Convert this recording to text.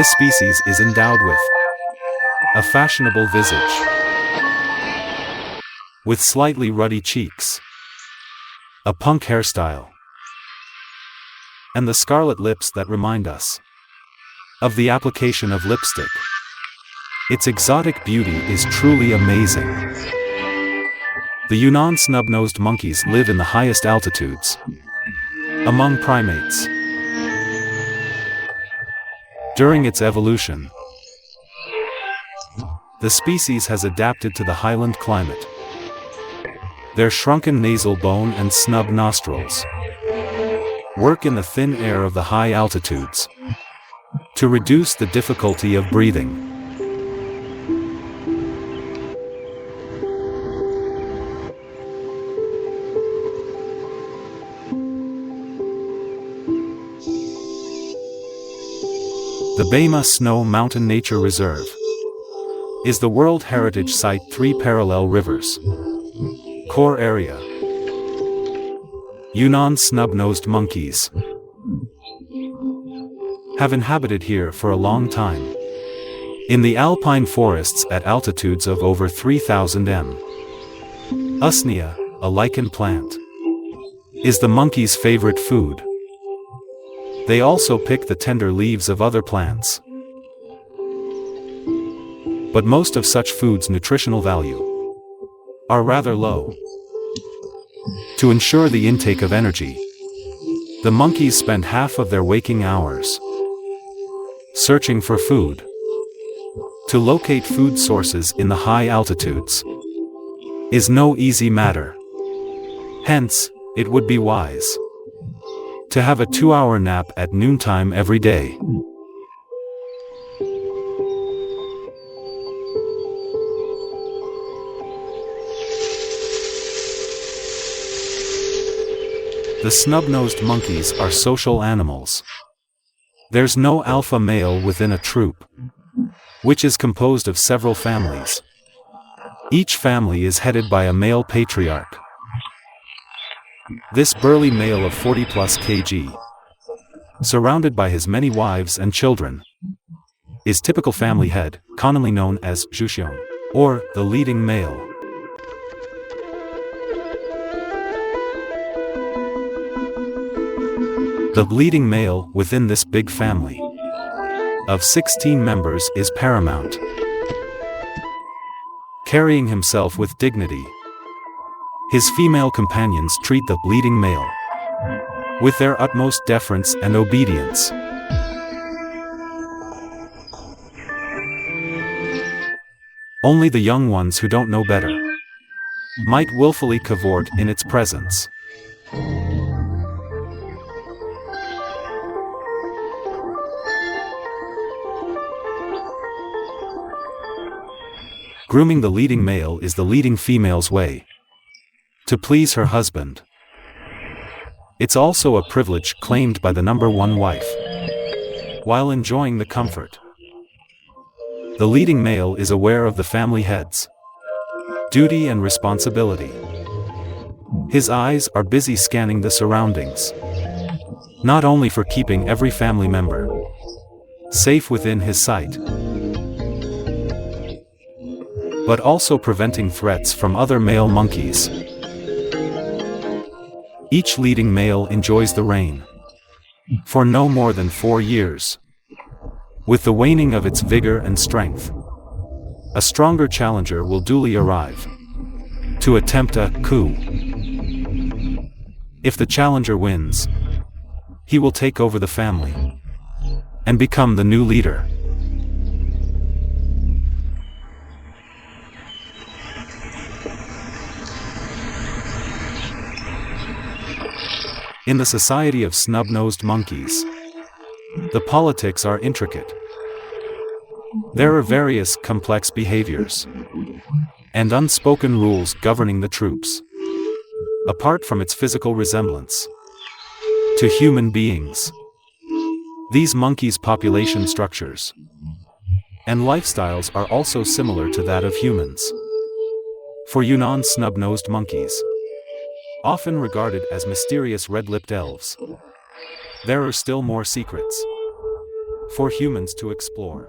This species is endowed with a fashionable visage, with slightly ruddy cheeks, a punk hairstyle, and the scarlet lips that remind us of the application of lipstick. Its exotic beauty is truly amazing. The Yunnan snub-nosed monkeys live in the highest altitudes among primates. During its evolution, the species has adapted to the highland climate. Their shrunken nasal bone and snub nostrils work in the thin air of the high altitudes to reduce the difficulty of breathing. The Bema Snow Mountain Nature Reserve is the World Heritage Site. 3 parallel rivers. Core area: Yunnan snub-nosed monkeys have inhabited here for a long time. In the alpine forests at altitudes of over 3,000 m. Usnea, a lichen plant, is the monkey's favorite food. They also pick the tender leaves of other plants. But most of such foods' nutritional value are rather low. To ensure the intake of energy, the monkeys spend half of their waking hours searching for food. To locate food sources in the high altitudes is no easy matter. Hence, it would be wise to have a 2-hour nap at noontime every day. The snub-nosed monkeys are social animals. There's no alpha male within a troop, which is composed of several families. Each family is headed by a male patriarch. This burly male of 40+ kg, surrounded by his many wives and children, is typical family head, commonly known as Zhuxiong, or the leading male. The leading male within this big family of 16 members is paramount, carrying himself with dignity. His female companions treat the leading male with their utmost deference and obedience. Only the young ones who don't know better might willfully cavort in its presence. Grooming the leading male is the leading female's way to please her husband. It's also a privilege claimed by the number one wife while enjoying the comfort. The leading male is aware of the family head's duty and responsibility. His eyes are busy scanning the surroundings, not only for keeping every family member safe within his sight, but also preventing threats from other male monkeys. Each leading male enjoys the reign for no more than 4 years. With the waning of its vigor and strength, a stronger challenger will duly arrive to attempt a coup. If the challenger wins, he will take over the family and become the new leader. In the society of snub-nosed monkeys, the politics are intricate. There are various complex behaviors and unspoken rules governing the troops. Apart from its physical resemblance to human beings, these monkeys' population structures and lifestyles are also similar to that of humans. For Yunnan snub-nosed monkeys, often regarded as mysterious red-lipped elves, there are still more secrets. for humans to explore.